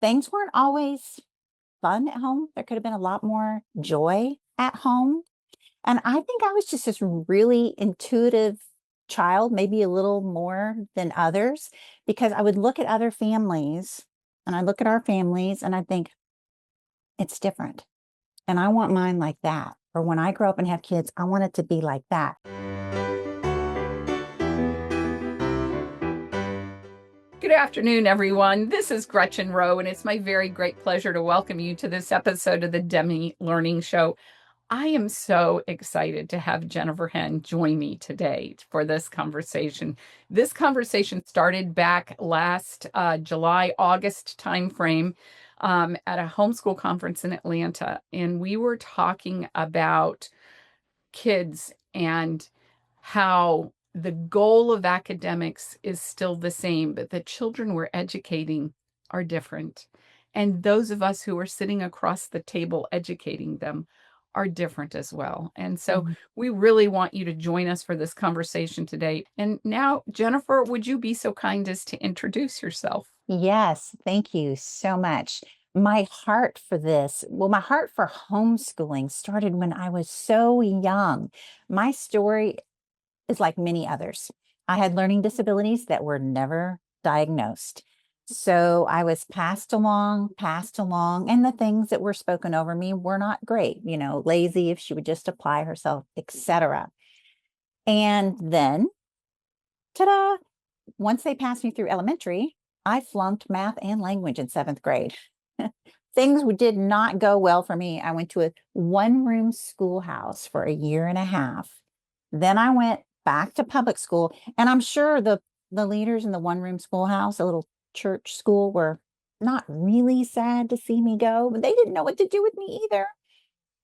things weren't always fun at home. There could have been a lot more joy at home. And I think I was just this really intuitive child, maybe a little more than others, because I would look at other families and I look at our families and I think it's different. And I want mine like that. Or when I grow up and have kids, I want it to be like that. Good afternoon, everyone. This is Gretchen Rowe, and it's my very great pleasure to welcome you to this episode of the Demi Learning Show. I am so excited to have Jennifer Henn join me today for this conversation. This conversation started back last July, August timeframe at a homeschool conference in Atlanta, and we were talking about kids and how the goal of academics is still the same, but the children we're educating are different. And those of us who are sitting across the table educating them are different as well. And so Mhm. we really want you to join us for this conversation today. And now, Jennifer, would you be so kind as to introduce yourself? Yes, thank you so much. My heart for this, well, my heart for homeschooling started when I was so young. My story is like many others. I had learning disabilities that were never diagnosed. So I was passed along, and the things that were spoken over me were not great, lazy if she would just apply herself, etc. And then, ta-da, once they passed me through elementary, I flunked math and language in seventh grade. Things did not go well for me. I went to a one-room schoolhouse for a year and a half. Then I went back to public school, and I'm sure the leaders in the one-room schoolhouse, a little church school, were not really sad to see me go, but they didn't know what to do with me either.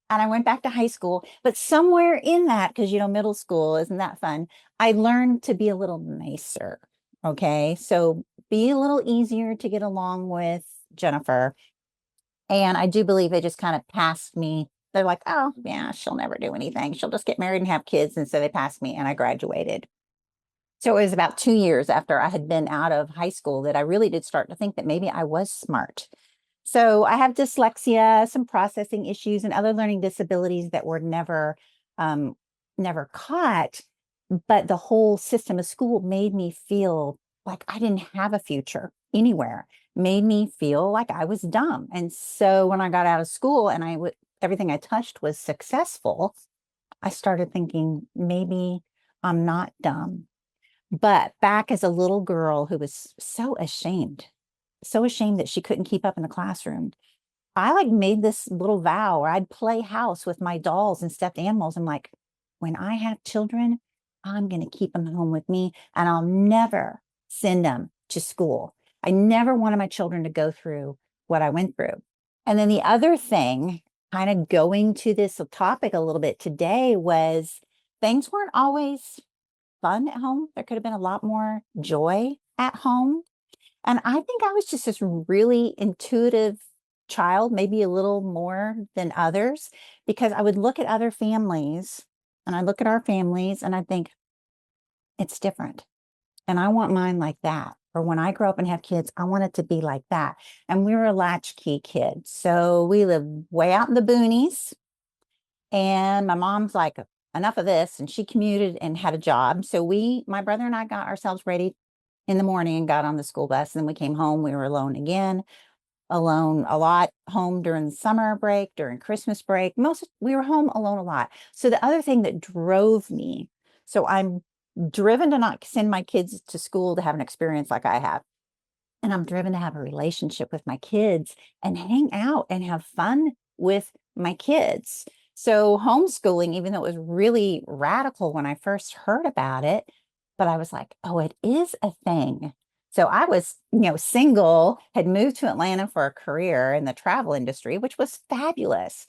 And I went back to high school, but somewhere in that, because middle school, isn't that fun? I learned to be a little nicer. Okay. So be a little easier to get along with, Jennifer. And I do believe they just kind of passed me. They're like, oh, yeah, she'll never do anything. She'll just get married and have kids. And so they passed me and I graduated. So it was about 2 years after I had been out of high school that I really did start to think that maybe I was smart. So I have dyslexia, some processing issues, and other learning disabilities that were um, never caught. But the whole system of school made me feel like I didn't have a future anywhere, made me feel like I was dumb. And so when I got out of school and everything I touched was successful, I started thinking maybe I'm not dumb. But back as a little girl who was so ashamed that she couldn't keep up in the classroom, I like made this little vow where I'd play house with my dolls and stuffed animals. I'm like, when I have children, I'm going to keep them home with me and I'll never send them to school. I never wanted my children to go through what I went through. And then the other thing, kind of going to this topic a little bit today, was things weren't always fun at home. There could have been a lot more joy at home. And I think I was just this really intuitive child, maybe a little more than others, because I would look at other families and I look at our families and I think it's different. And I want mine like that. Or when I grow up and have kids, I want it to be like that. And we were a latchkey kid. So we lived way out in the boonies. And my mom's like, enough of this. And she commuted and had a job. So my brother and I got ourselves ready in the morning and got on the school bus. And then we came home. We were alone again, alone a lot, home during the summer break, during Christmas break. We were home alone a lot. So the other thing that drove me, so I'm driven to not send my kids to school to have an experience like I have. And I'm driven to have a relationship with my kids and hang out and have fun with my kids. So homeschooling, even though it was really radical when I first heard about it, but I was like, oh, it is a thing. So I was, single, had moved to Atlanta for a career in the travel industry, which was fabulous.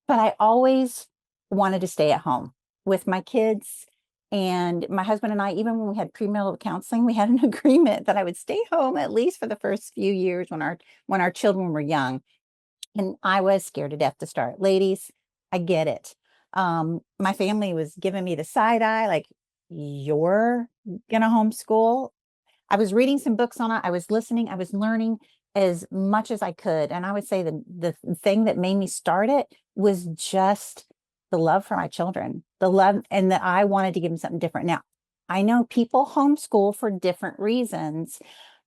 But I always wanted to stay at home with my kids. And my husband and I, even when we had premarital counseling, we had an agreement that I would stay home at least for the first few years when our children were young. And I was scared to death to start. Ladies, I get it. My family was giving me the side eye, like, you're gonna homeschool. I was reading some books on it. I was listening. I was learning. as much as I could. And I would say the thing that made me start it was just the love for my children, the love, and that I wanted to give them something different. Now, I know people homeschool for different reasons,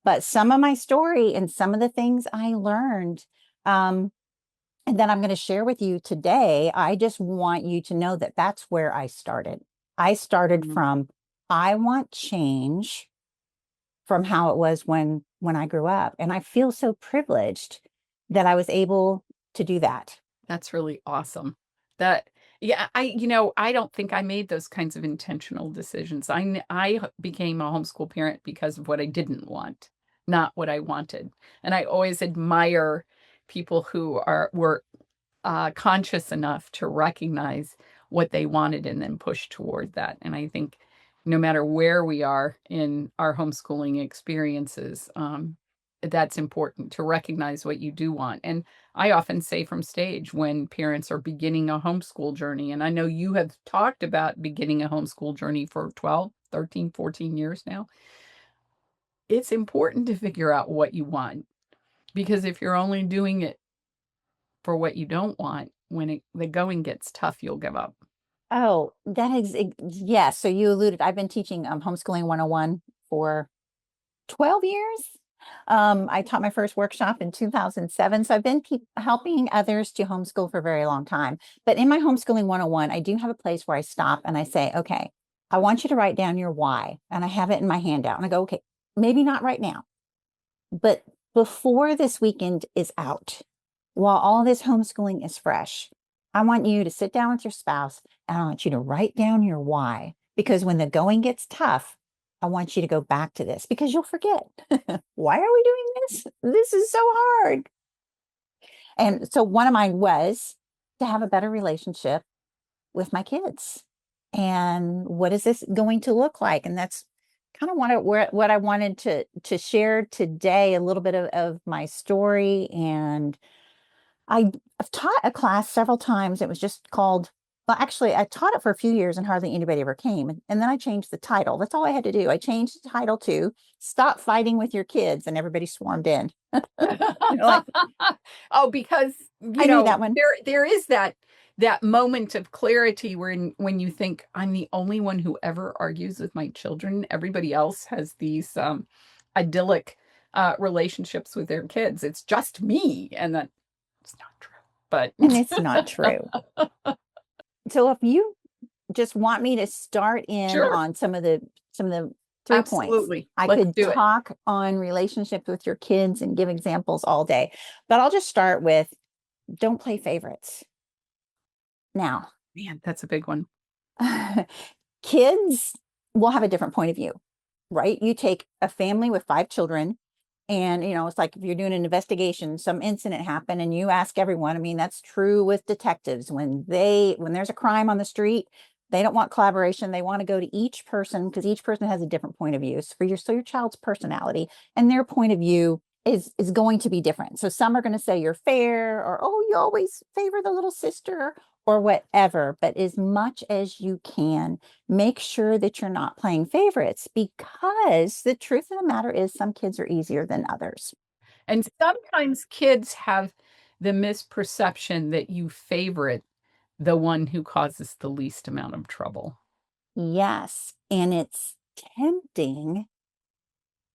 but some of my story and some of the things I learned, and that I'm going to share with you today, I just want you to know that that's where I started. I started Mhm. from, I want change from how it was when I grew up. And I feel so privileged that I was able to do that. That's really awesome. That yeah, I don't think I made those kinds of intentional decisions. I became a homeschool parent because of what I didn't want, not what I wanted. And I always admire people who were conscious enough to recognize what they wanted and then push toward that. And I think no matter where we are in our homeschooling experiences, that's important to recognize what you do want. And I often say from stage when parents are beginning a homeschool journey, and I know you have talked about beginning a homeschool journey for 12, 13, 14 years now, it's important to figure out what you want. Because if you're only doing it for what you don't want, when the going gets tough, you'll give up. Oh, yes. So you alluded, I've been teaching homeschooling 101 for 12 years. I taught my first workshop in 2007. So I've been helping others to homeschool for a very long time. But in my homeschooling 101, I do have a place where I stop and I say, okay, I want you to write down your why. And I have it in my handout. And I go, okay, maybe not right now, but before this weekend is out, while all this homeschooling is fresh, I want you to sit down with your spouse and I want you to write down your why. Because when the going gets tough, I want you to go back to this because you'll forget. Why are we doing this? This is so hard. And so one of mine was to have a better relationship with my kids. And what is this going to look like? And that's kind of what I wanted to share today, a little bit of my story. And I've taught a class several times. It was just called, well, actually, I taught it for a few years and hardly anybody ever came. And then I changed the title. That's all I had to do. I changed the title to Stop Fighting with Your Kids, and everybody swarmed in. Like, Oh, because, I knew that one. there is that moment of clarity when you think, "I'm the only one who ever argues with my children. Everybody else has these, idyllic, relationships with their kids. It's just me," and that's not true, but And it's not true. So if you just want me to start in sure, on some of the 3 points. absolutely. I Let's could do it. talk on relationships with your kids and give examples all day, but I'll just start with don't play favorites. Now, Man, that's a big one. kids will have a different point of view, right? You take a family with 5 children, and it's like if you're doing an investigation, some incident happened, and you ask everyone. I mean, that's true with detectives. When there's a crime on the street, they don't want collaboration. They want to go to each person because each person has a different point of view. So your child's personality and their point of view is going to be different. So some are going to say you're fair, or oh, you always favor the little sister, or whatever. But as much as you can, make sure that you're not playing favorites, because the truth of the matter is some kids are easier than others. And sometimes kids have the misperception that you favorite the one who causes the least amount of trouble. Yes. And it's tempting.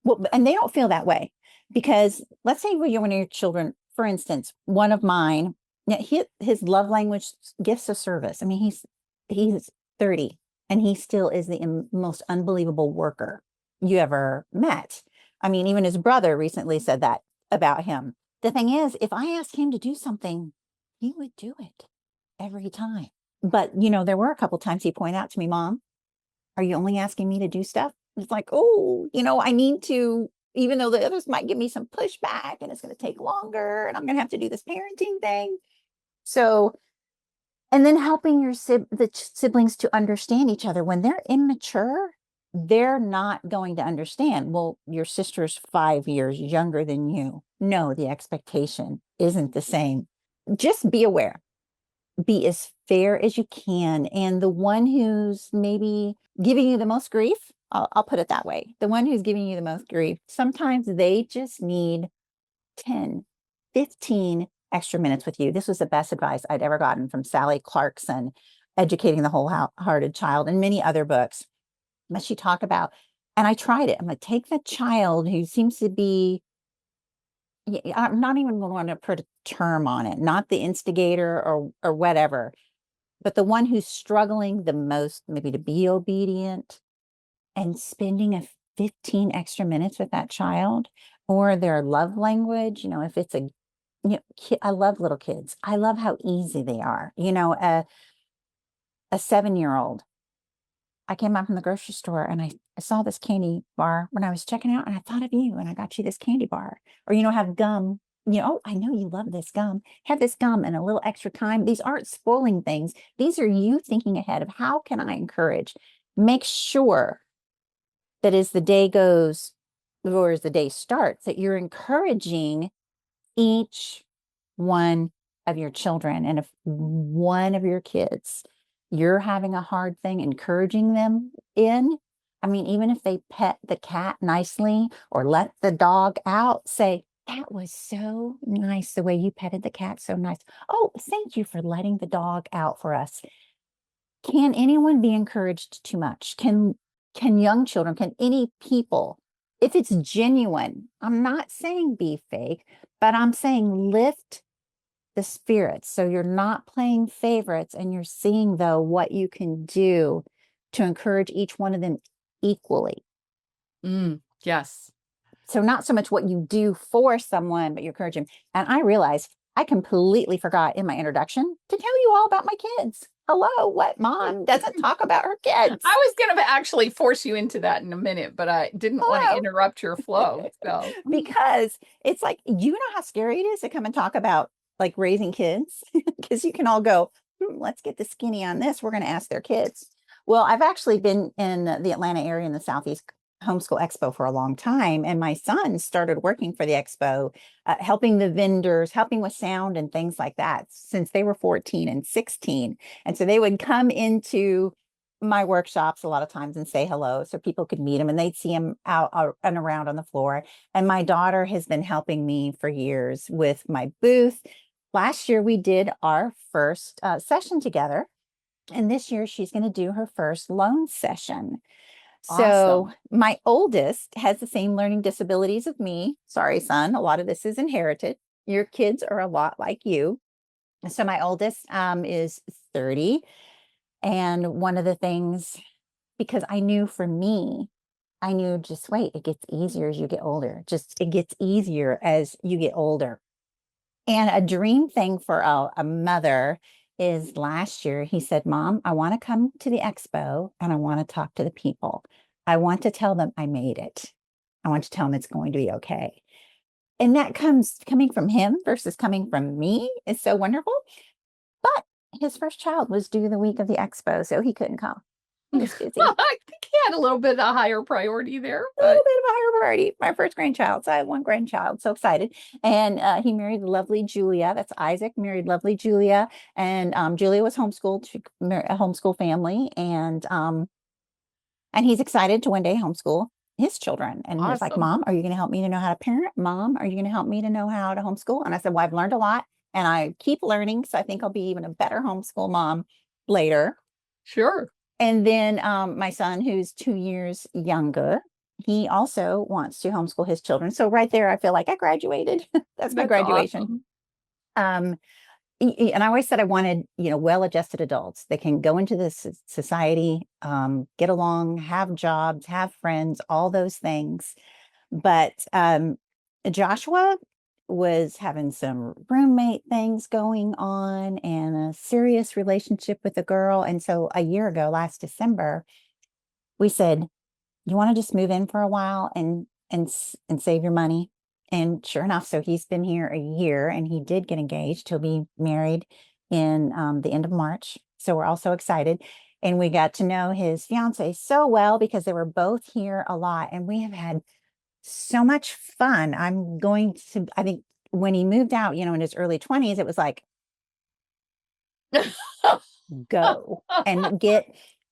Well, and they don't feel that way because let's say when you're one of your children, for instance, one of mine, now his love language gifts of service. I mean, he's 30 and he still is the most unbelievable worker you ever met. I mean, even his brother recently said that about him. The thing is, if I asked him to do something, he would do it every time. But there were a couple times he pointed out to me, Mom, are you only asking me to do stuff? It's like, oh, I need to, even though the others might give me some pushback and it's going to take longer and I'm going to have to do this parenting thing. So, and then helping the siblings to understand each other when they're immature, they're not going to understand. Well, your sister's 5 years younger than you. No, the expectation isn't the same. Just be aware, be as fair as you can. And the one who's maybe giving you the most grief, I'll put it that way. The one who's giving you the most grief, sometimes they just need 10, 15 extra minutes with you. This was the best advice I'd ever gotten from Sally Clarkson, Educating the Wholehearted Child, and many other books. But she talked about, and I tried it. I'm like, take the child who seems to be, I'm not even going to put a term on it, not the instigator or whatever, but the one who's struggling the most, maybe to be obedient, and spending a 15 extra minutes with that child, or their love language, if it's I love little kids. I love how easy they are. A 7-year-old. I came out from the grocery store and I saw this candy bar when I was checking out, and I thought of you and I got you this candy bar. Or, have gum. Oh, I know you love this gum. Have this gum and a little extra time. These aren't spoiling things. These are you thinking ahead of how can I encourage? Make sure that as the day goes, or as the day starts, that you're encouraging each one of your children. And if one of your kids, you're having a hard thing encouraging them in, I mean, even if they pet the cat nicely or let the dog out, say, that was so nice the way you petted the cat, so nice. Oh, thank you for letting the dog out for us. Can anyone be encouraged too much? Can young children, can any people, if it's genuine, I'm not saying be fake, but I'm saying lift the spirits. So you're not playing favorites, and you're seeing, though, what you can do to encourage each one of them equally. Yes. So not so much what you do for someone, but you encourage them. And I realized I completely forgot in my introduction to tell you all about my kids. Hello, what mom doesn't talk about her kids? I was going to actually force you into that in a minute, but I didn't want to interrupt your flow. So because it's like, you know how scary it is to come and talk about like raising kids, because you can all go, let's get the skinny on this. We're going to ask their kids. Well, I've actually been in the Atlanta area in the Southeast Homeschool Expo for a long time. And my son started working for the expo, helping the vendors, helping with sound and things like that since they were 14 and 16. And so they would come into my workshops a lot of times and say hello so people could meet him, and they'd see him out and around on the floor. And my daughter has been helping me for years with my booth. Last year, we did our first session together. And this year, she's going to do her first loan session. So awesome. My oldest has the same learning disabilities of me. Sorry, son, a lot of this is inherited. Your kids are a lot like you. So my oldest is 30. And one of the things, because I knew for me, I knew just wait, it gets easier as you get older. It gets easier as you get older. And a dream thing for a mother is last year, he said, Mom, I want to come to the expo and I want to talk to the people. I want to tell them I made it. I want to tell them it's going to be okay. And that coming from him versus coming from me is so wonderful. But his first child was due the week of the expo, so he couldn't come. He was busy. I think he had a little bit of a higher priority there. A little bit of a higher priority. My first grandchild. So I have one grandchild. So excited. And he married lovely Julia. That's Isaac, married lovely Julia. And Julia was homeschooled, a homeschool family. And he's excited to one day homeschool his children. And he's like, Awesome. Mom, are you going to help me to know how to parent? Mom, are you going to help me to know how to homeschool? And I said, well, I've learned a lot and I keep learning. So I think I'll be even a better homeschool mom later. Sure. And then my son, who's 2 years younger, he also wants to homeschool his children. So right there, I feel like I graduated. That's my graduation. Awesome. And I always said I wanted, well-adjusted adults that can go into this society, get along, have jobs, have friends, all those things. But Joshua was having some roommate things going on and a serious relationship with a girl. And so a year ago, last December, we said, you want to just move in for a while and save your money? And sure enough, so he's been here a year and he did get engaged. He'll be married in the end of March. So we're also excited. And we got to know his fiance so well because they were both here a lot. And we have had so much fun. I think when he moved out, in his early 20s, it was like, go and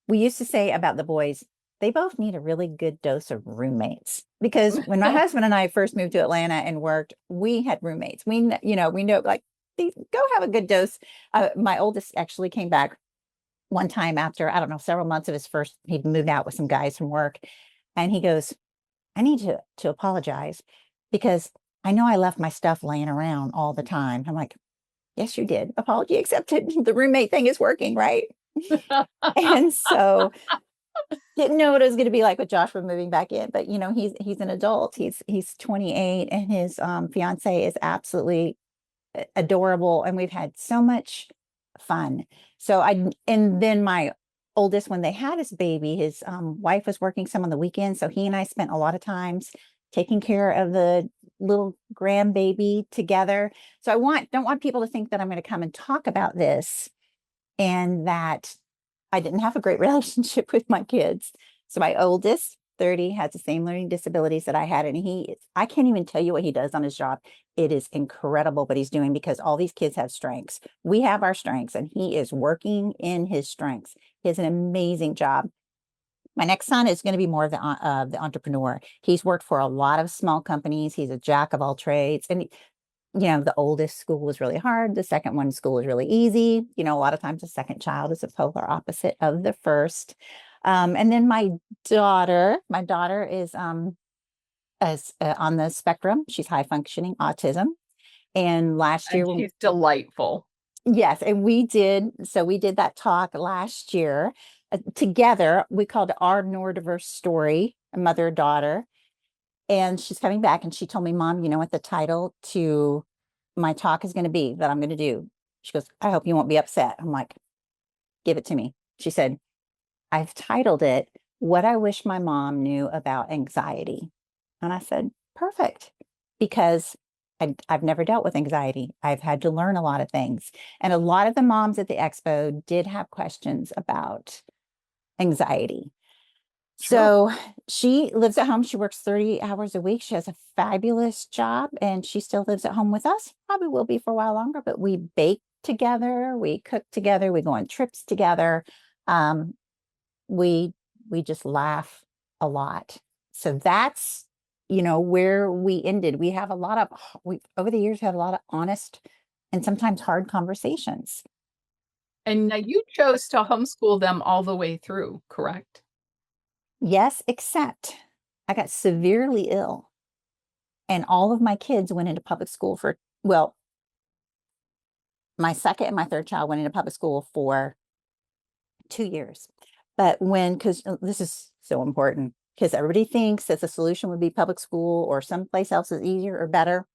we used to say about the boys, they both need a really good dose of roommates because when my husband and I first moved to Atlanta and worked, we had roommates. We know like go have a good dose. My oldest actually came back one time after, I don't know, several months of his first, he'd moved out with some guys from work. And he goes, I need to apologize because I know I left my stuff laying around all the time. I'm like, yes, you did. Apology accepted. The roommate thing is working, right? And so didn't know what it was going to be like with Joshua moving back in, but he's an adult. He's 28 and his fiance is absolutely adorable and we've had so much fun. And then my oldest, when they had his baby, his wife was working some on the weekends. So he and I spent a lot of times taking care of the little grandbaby together. So don't want people to think that I'm going to come and talk about this and that I didn't have a great relationship with my kids. So my oldest, 30, has the same learning disabilities that I had. And I can't even tell you what he does on his job. It is incredible what he's doing because all these kids have strengths. We have our strengths and he is working in his strengths. He has an amazing job. My next son is going to be more of the entrepreneur. He's worked for a lot of small companies. He's a jack of all trades. And the oldest school was really hard. The second one school was really easy. A lot of times the second child is a polar opposite of the first. And then my daughter is on the spectrum. She's high functioning autism. And last And year, she's delightful. yes, and we did that talk last year together. We called it our neurodiverse story, a mother daughter. And she's coming back and she told me, Mom, you know what the title to my talk is going to be that I'm going to do? She goes, I hope you won't be upset. I'm like, give it to me. She said, I've titled it, What I Wish My Mom Knew About Anxiety. And I said, perfect, because I've never dealt with anxiety. I've had to learn a lot of things. And a lot of the moms at the expo did have questions about anxiety. Sure. So she lives at home. She works 30 hours a week. She has a fabulous job and she still lives at home with us. Probably will be for a while longer, but we bake together, we cook together, we go on trips together. Um, we we just laugh a lot. So that's where we ended. We have a lot of we over the years had a lot of honest and sometimes hard conversations. And now you chose to homeschool them all the way through, correct? Yes, except I got severely ill and all of my kids went into public school well, my second and my third child went into public school for 2 years. But because this is so important, because everybody thinks that the solution would be public school or someplace else is easier or better.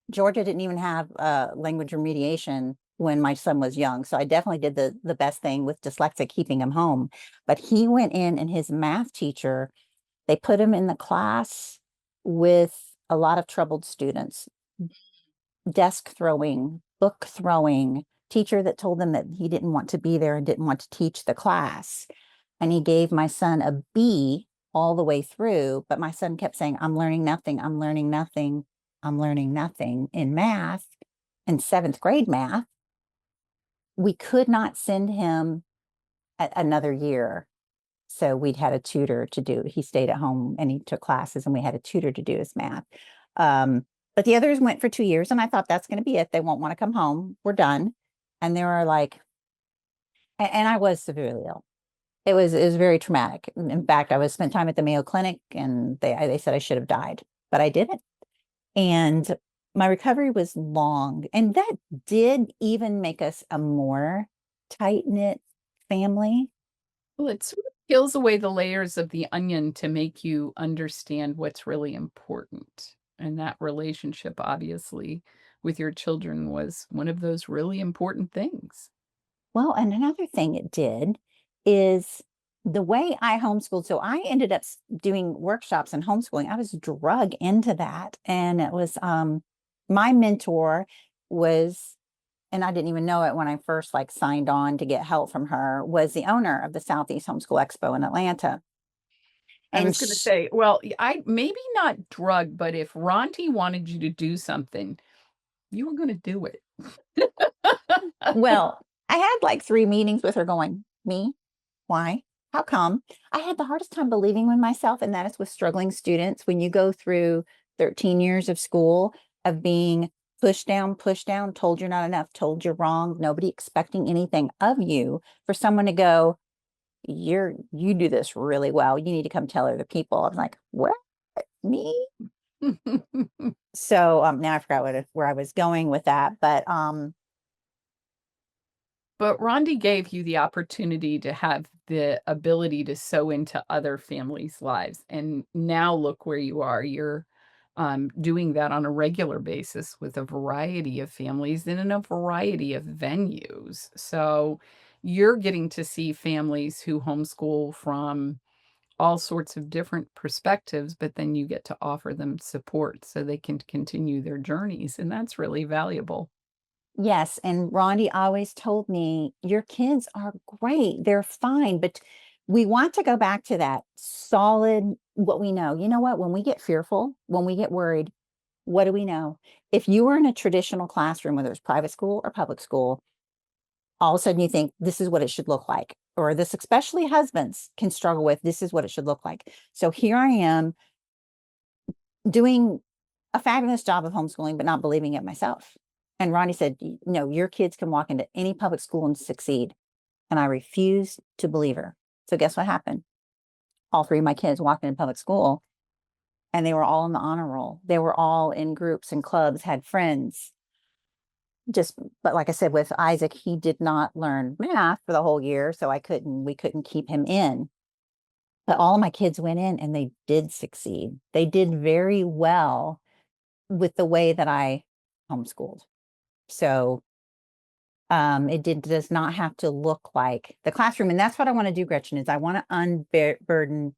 Georgia didn't even have language remediation when my son was young. So I definitely did the best thing with dyslexic, keeping him home. But he went in and his math teacher, they put him in the class with a lot of troubled students, desk throwing, book throwing, teacher that told them that he didn't want to be there and didn't want to teach the class. And he gave my son a B all the way through. But my son kept saying, I'm learning nothing. I'm learning nothing. I'm learning nothing in math, in seventh grade math. We could not send him another year. So we'd had a tutor to do. He stayed at home and he took classes and we had a tutor to do his math. But the others went for 2 years and I thought that's going to be it. They won't want to come home. We're done. And they were like, and I was severely ill. It was very traumatic. In fact, I was spent time at the Mayo Clinic and they said I should have died, but I didn't. And my recovery was long. And that did even make us a more tight-knit family. Well, it sort of peels away the layers of the onion to make you understand what's really important. And that relationship, obviously, with your children was one of those really important things. Well, and another thing it did is the way I homeschooled. So I ended up doing workshops and homeschooling. I was drug into that. And it was my mentor was, and I didn't even know it when I first signed on to get help from her, was the owner of the Southeast Homeschool Expo in Atlanta. I And was gonna say, well, I maybe not drug, but if Ronti wanted you to do something, you were gonna do it. well, I had 3 meetings with her going, me? Why? How come? I had the hardest time believing in myself, and that is with struggling students. When you go through 13 years of school of being pushed down, told you're not enough, told you're wrong, nobody expecting anything of you, for someone to go, you do this really well. You need to come tell other people. I'm like, what? Me? So now I forgot where I was going with that, but But Rondi gave you the opportunity to have the ability to sow into other families' lives. And now look where you are. You're doing that on a regular basis with a variety of families and in a variety of venues. So you're getting to see families who homeschool from all sorts of different perspectives, but then you get to offer them support so they can continue their journeys. And that's really valuable. yes, and Rondi always told me, your kids are great. They're fine, but we want to go back to that solid what we know. You know what? When we get fearful, when we get worried, what do we know? If you were in a traditional classroom, whether it's private school or public school, all of a sudden you think this is what it should look like, or this, especially husbands can struggle with, this is what it should look like. So here I am doing a fabulous job of homeschooling, but not believing it myself. And Ronnie said, no, your kids can walk into any public school and succeed. And I refused to believe her. So guess what happened? All three of my kids walked into public school and they were all in the honor roll. They were all in groups and clubs, had friends. Just, but like I said, with Isaac, he did not learn math for the whole year. So we couldn't keep him in. But all of my kids went in and they did succeed. They did very well with the way that I homeschooled. So does not have to look like the classroom. And that's what I want to do, Gretchen, is I want to unburden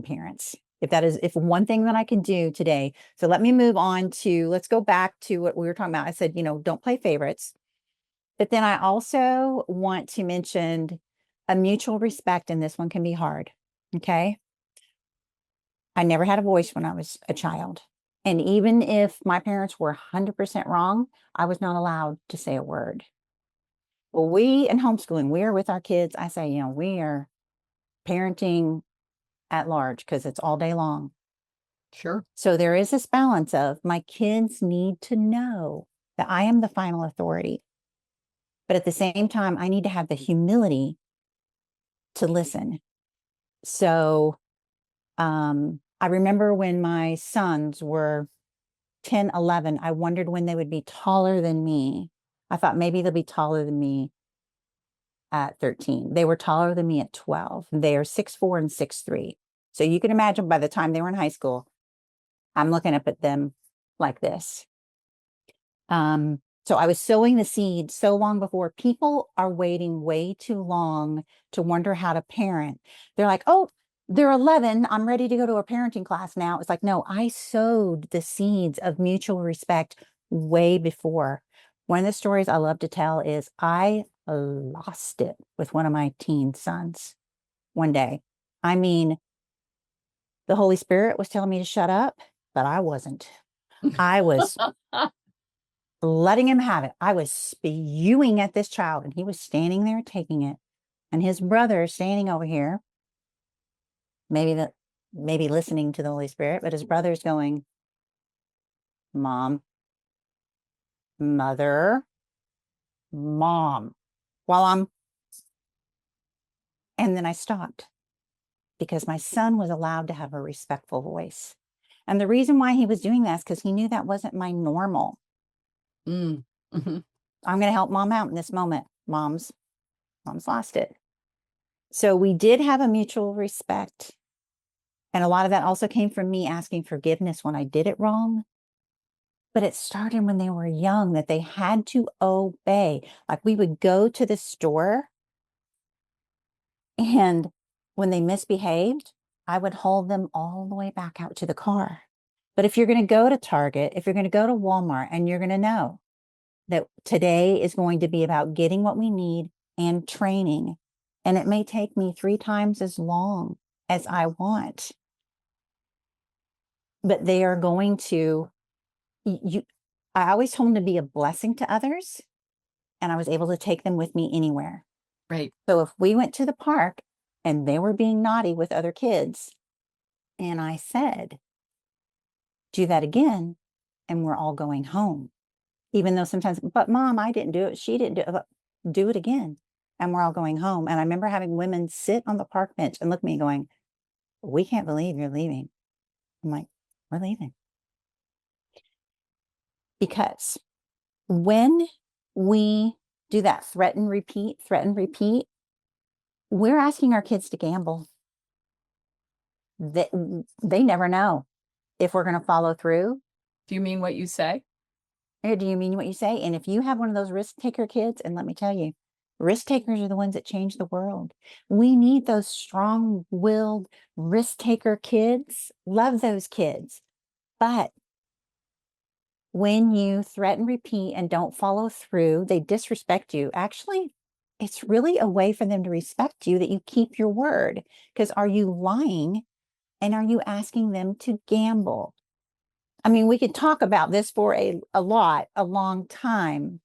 parents. If one thing that I can do today. So let me move on to, let's go back to what we were talking about. I said, don't play favorites. But then I also want to mention a mutual respect, and this one can be hard. Okay. I never had a voice when I was a child. And even if my parents were 100% wrong, I was not allowed to say a word. Well, we in homeschooling, we are with our kids. I say, we are parenting at large because it's all day long. Sure. So there is this balance of my kids need to know that I am the final authority. But at the same time, I need to have the humility to listen. So I remember when my sons were 10, 11, I wondered when they would be taller than me. I thought maybe they'll be taller than me at 13. They were taller than me at 12. They are 6'4" and 6'3". So you can imagine by the time they were in high school, I'm looking up at them like this. So I was sowing the seed so long before. People are waiting way too long to wonder how to parent. They're like, oh, they're 11. I'm ready to go to a parenting class now. It's like, no, I sowed the seeds of mutual respect way before. One of the stories I love to tell is I lost it with one of my teen sons one day. I mean, the Holy Spirit was telling me to shut up, but I wasn't. I was letting him have it. I was spewing at this child, and he was standing there taking it. And his brother standing over here, maybe listening to the Holy Spirit, but his brother's going, Mom, Mother, Mom, while and then I stopped because my son was allowed to have a respectful voice. And the reason why he was doing that is because he knew that wasn't my normal. Mm. Hmm. I'm going to help mom out in this moment. Mom's lost it. So we did have a mutual respect. And a lot of that also came from me asking forgiveness when I did it wrong. But it started when they were young, that they had to obey. Like we would go to the store, and when they misbehaved, I would hold them all the way back out to the car. But if you're going to go to Target, if you're going to go to Walmart, and you're going to know that today is going to be about getting what we need and training, and it may take me 3 times as long as I want, but they are going to, I always told them to be a blessing to others, and I was able to take them with me anywhere. Right. So if we went to the park and they were being naughty with other kids, and I said, do that again, and we're all going home. Even though sometimes, but mom, I didn't do it. She didn't do it. Do it again. And we're all going home. And I remember having women sit on the park bench and look at me going, we can't believe you're leaving. I'm like, we're leaving. Because when we do that threaten, repeat, we're asking our kids to gamble. They, they never know if we're going to follow through. Do you mean what you say? Or do you mean what you say? And if you have one of those risk taker kids, and let me tell you, risk takers are the ones that change the world. We need those strong willed risk taker kids. Love those kids. But when you threaten, repeat, and don't follow through, they disrespect you. Actually, it's really a way for them to respect you that you keep your word. Because are you lying and are you asking them to gamble? I mean, we could talk about this for a long time,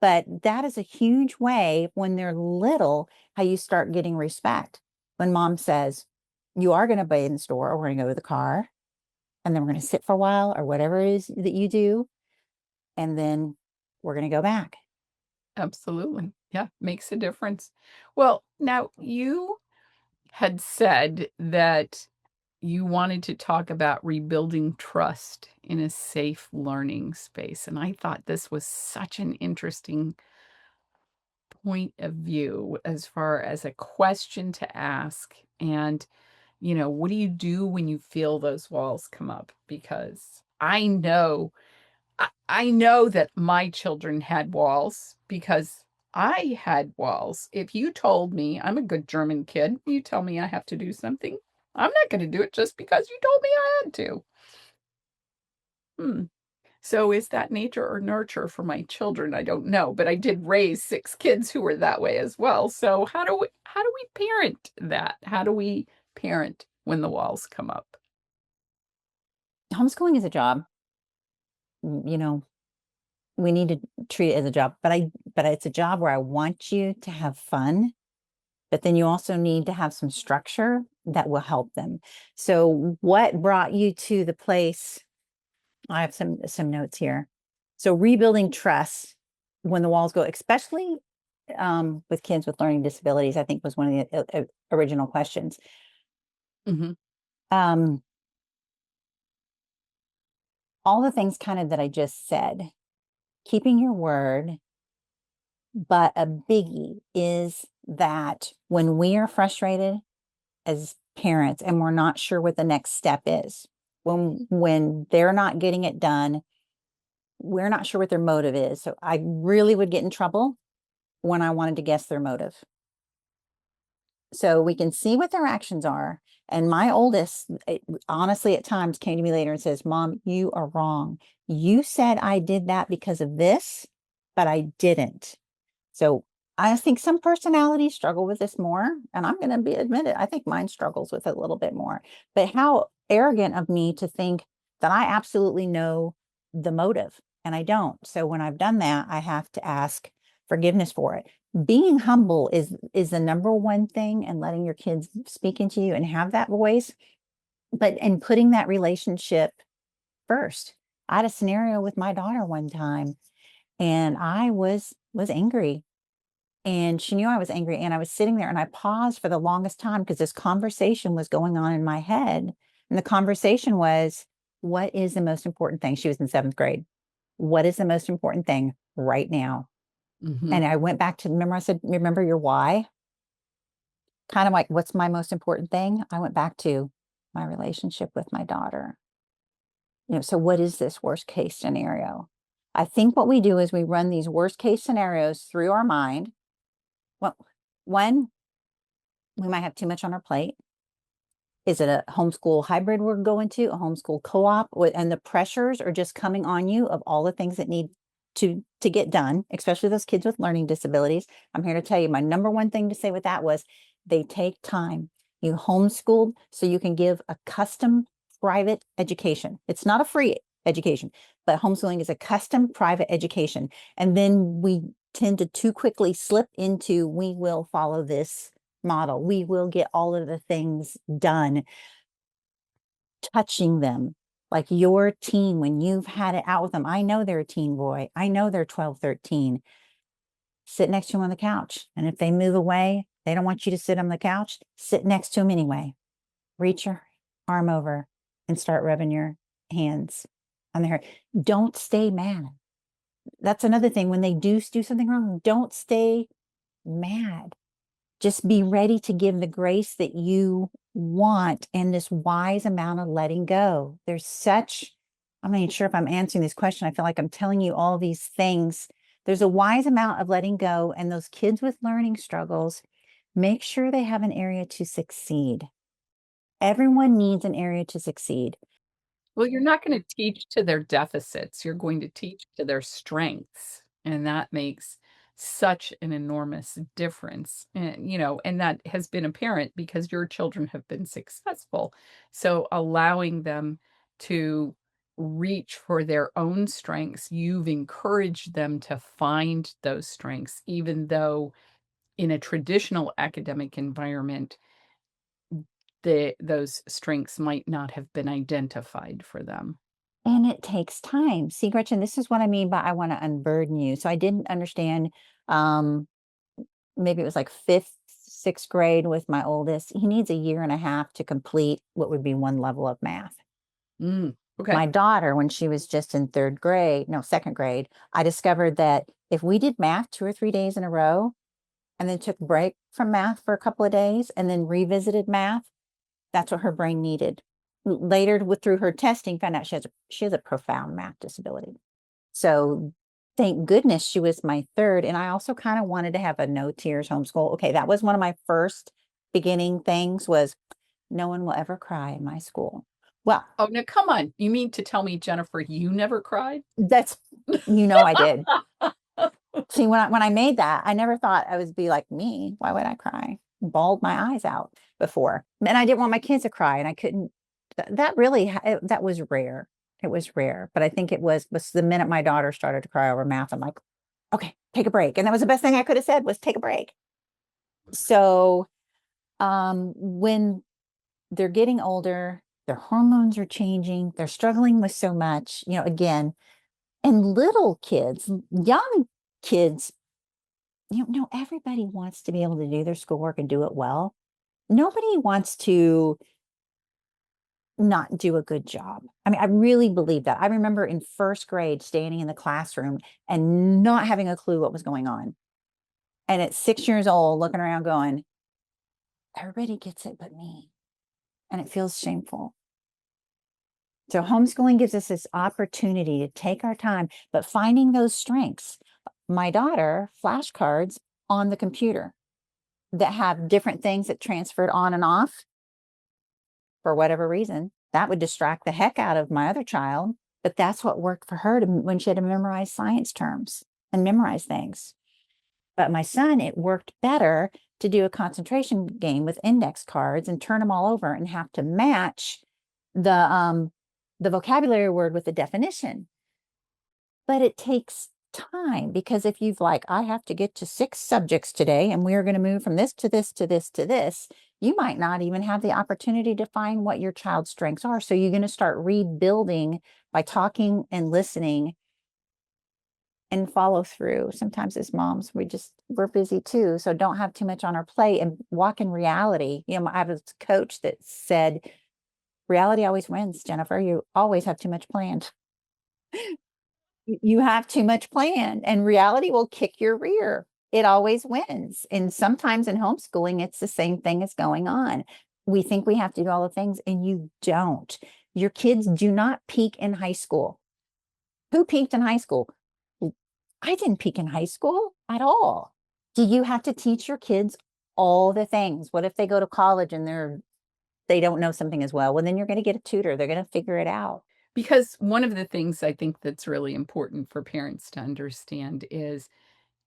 but that is a huge way when they're little, how you start getting respect. When mom says, you are going to be in the store, or we're going to go to the car, and then we're going to sit for a while, or whatever it is that you do, and then we're going to go back. Absolutely. Yeah, makes a difference. Well, now you had said that you wanted to talk about rebuilding trust in a safe learning space. And I thought this was such an interesting point of view as far as a question to ask. And, what do you do when you feel those walls come up? Because I know that my children had walls because I had walls. If you told me I'm a good German kid, you tell me I have to do something, I'm not going to do it just because you told me I had to. Hmm. So is that nature or nurture for my children? I don't know, but I did raise 6 kids who were that way as well. So how do we parent that? How do we parent when the walls come up? Homeschooling is a job. You know, we need to treat it as a job, but it's a job where I want you to have fun, but then you also need to have some structure that will help them. So what brought you to the place? I have some notes here. So rebuilding trust when the walls go, especially with kids with learning disabilities, I think was one of the original questions. Mhm. Um, all the things kind of that I just said, keeping your word, but a biggie is that when we are frustrated as parents and we're not sure what the next step is, when they're not getting it done, we're not sure what their motive is. So I really would get in trouble when I wanted to guess their motive. So we can see what their actions are. And my oldest, honestly, at times came to me later and says, Mom, you are wrong. You said I did that because of this, but I didn't. So I think some personalities struggle with this more. And I'm going to be admitted, I think mine struggles with it a little bit more. But how arrogant of me to think that I absolutely know the motive, and I don't. So when I've done that, I have to ask forgiveness for it. Being humble is the number one thing, and letting your kids speak into you and have that voice, but and putting that relationship first. I had a scenario with my daughter one time, and I was angry, and she knew I was angry, and I was sitting there and I paused for the longest time because this conversation was going on in my head. And the conversation was, what is the most important thing? She was in 7th grade. What is the most important thing right now? Mhm. And I went back to, remember, I said, remember your why? Kind of like, what's my most important thing? I went back to my relationship with my daughter. So what is this worst case scenario? I think what we do is we run these worst case scenarios through our mind. Well, one, we might have too much on our plate. Is it a homeschool hybrid we're going to, a homeschool co-op? And the pressures are just coming on you of all the things that need to get done, especially those kids with learning disabilities. I'm here to tell you, my number one thing to say with that was they take time. You homeschooled so you can give a custom private education. It's not a free education, but homeschooling is a custom private education. And then we tend to too quickly slip into, we will follow this model. We will get all of the things done, touching them. Like your teen, when you've had it out with them, I know they're a teen boy. I know they're 12, 13. Sit next to them on the couch. And if they move away, they don't want you to sit on the couch, sit next to them anyway. Reach your arm over and start rubbing your hands on their hair. Don't stay mad. That's another thing. When they do something wrong, don't stay mad. Just be ready to give the grace that you want and this wise amount of letting go. I'm not even sure if I'm answering this question. I feel like I'm telling you all these things. There's a wise amount of letting go, and those kids with learning struggles, make sure they have an area to succeed. Everyone needs an area to succeed. Well, you're not gonna teach to their deficits, you're going to teach to their strengths, and that makes such an enormous difference, and that has been apparent because your children have been successful. So, allowing them to reach for their own strengths, you've encouraged them to find those strengths, even though in a traditional academic environment, those strengths might not have been identified for them. And it takes time. See, Gretchen, this is what I mean by I want to unburden you. So I didn't understand, um, maybe it was like fifth, sixth grade with my oldest. He needs a year and a half to complete what would be one level of math. Okay. My daughter, when she was just in third grade, no, second grade, I discovered that if we did math 2 or 3 days in a row and then took a break from math for a couple of days and then revisited math, that's what her brain needed. Later, through her testing, found out she has a profound math disability. So thank goodness she was my third. And I also kind of wanted to have a no tears homeschool. Okay, that was one of my first beginning things, was no one will ever cry in my school. Well, Oh, now come on. You mean to tell me, Jennifer, you never cried? that's, I did. See, when I made that, I never thought I would be like me. Why would I cry? Bawled my eyes out before. And I didn't want my kids to cry, and I couldn't. That really, that was rare. It was rare. But I think it was the minute my daughter started to cry over math, I'm like, okay, take a break. And that was the best thing I could have said, was take a break. So when they're getting older, their hormones are changing, they're struggling with so much, again, and little kids, young kids, everybody wants to be able to do their schoolwork and do it well. Nobody wants to not do a good job. I mean, I really believe that. I remember in first grade standing in the classroom and not having a clue what was going on. And at 6 years old, looking around going, everybody gets it but me. And it feels shameful. So homeschooling gives us this opportunity to take our time, but finding those strengths. My daughter, flashcards on the computer that have different things that transferred on and off for whatever reason. That would distract the heck out of my other child, but that's what worked for her when she had to memorize science terms and memorize things. But my son, it worked better to do a concentration game with index cards and turn them all over and have to match the vocabulary word with the definition. But it takes time, because if you've like, I have to get to 6 subjects today and we are going to move from this to this to this to this, you might not even have the opportunity to find what your child's strengths are. So you're going to start rebuilding by talking and listening and follow through. Sometimes as moms, we're busy too. So don't have too much on our plate and walk in reality. I have a coach that said, reality always wins, Jennifer. You always have too much planned. You have too much planned, and reality will kick your rear. It always wins. And sometimes in homeschooling, it's the same thing is going on. We think we have to do all the things, and you don't. Your kids do not peak in high school. Who peaked in high school? I didn't peak in high school at all. Do you have to teach your kids all the things? What if they go to college and they don't know something as well? Well, then you're going to get a tutor. They're going to figure it out. Because one of the things I think that's really important for parents to understand is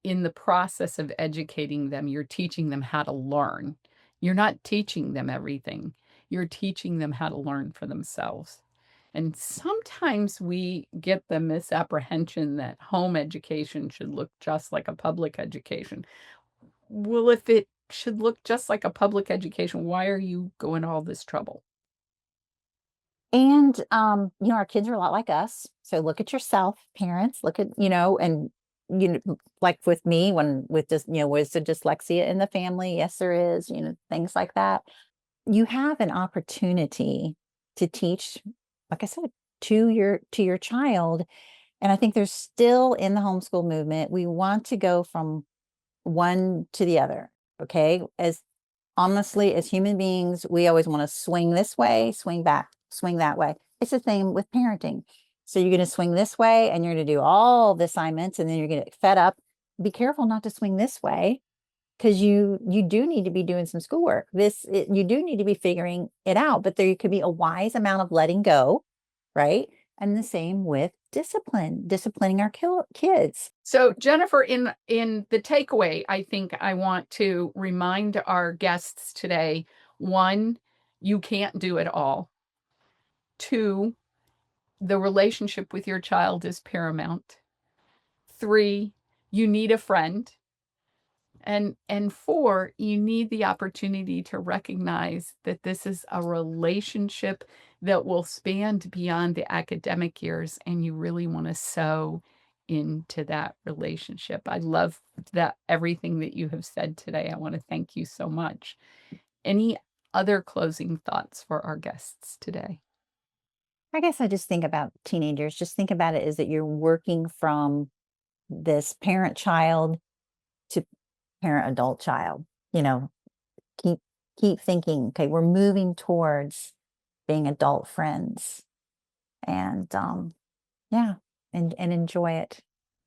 in the process of educating them, you're teaching them how to learn. You're not teaching them everything. You're teaching them how to learn for themselves. And sometimes we get the misapprehension that home education should look just like a public education. Well, if it should look just like a public education, why are you going to all this trouble? And, our kids are a lot like us. So look at yourself, parents, look at, and, like with me, when with this, was the dyslexia in the family? Yes, there is, things like that. You have an opportunity to teach, like I said, to your child. And I think there's still in the homeschool movement, we want to go from one to the other. Okay. As honestly, as human beings, we always want to swing this way, swing back, swing that way. It's the same with parenting. So you're going to swing this way and you're going to do all the assignments and then you're going to get fed up. Be careful not to swing this way because you do need to be doing some schoolwork. You do need to be figuring it out, but there could be a wise amount of letting go, right? And the same with disciplining our kids. So, Jennifer, in the takeaway, I think I want to remind our guests today, one, you can't do it all. Two, the relationship with your child is paramount. Three, you need a friend. And four, you need the opportunity to recognize that this is a relationship that will span beyond the academic years, and you really want to sow into that relationship. I love that everything that you have said today. I want to thank you so much. Any other closing thoughts for our guests today? I guess I just think about teenagers. Just think about it as that you're working from this parent child to parent adult child. You know, keep keep thinking, okay, we're moving towards being adult friends. And yeah, and enjoy it.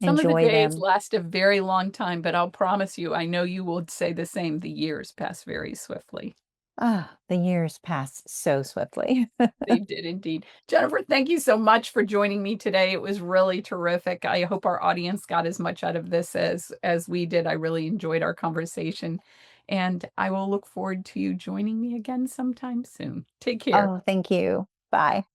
Some of the Enjoy days them. last a very long time, but I'll promise you, I know you will say the same. The years pass very swiftly. Ah, the years pass so swiftly. They did indeed. Jennifer, thank you so much for joining me today. It was really terrific. I hope our audience got as much out of this as we did. I really enjoyed our conversation, and I will look forward to you joining me again sometime soon. Take care. Oh, thank you. Bye.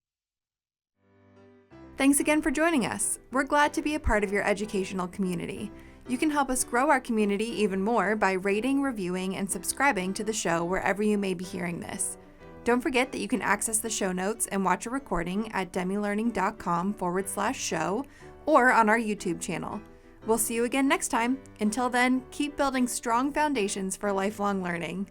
Thanks again for joining us. We're glad to be a part of your educational community. You can help us grow our community even more by rating, reviewing, and subscribing to the show wherever you may be hearing this. Don't forget that you can access the show notes and watch a recording at demilearning.com/show or on our YouTube channel. We'll see you again next time. Until then, keep building strong foundations for lifelong learning.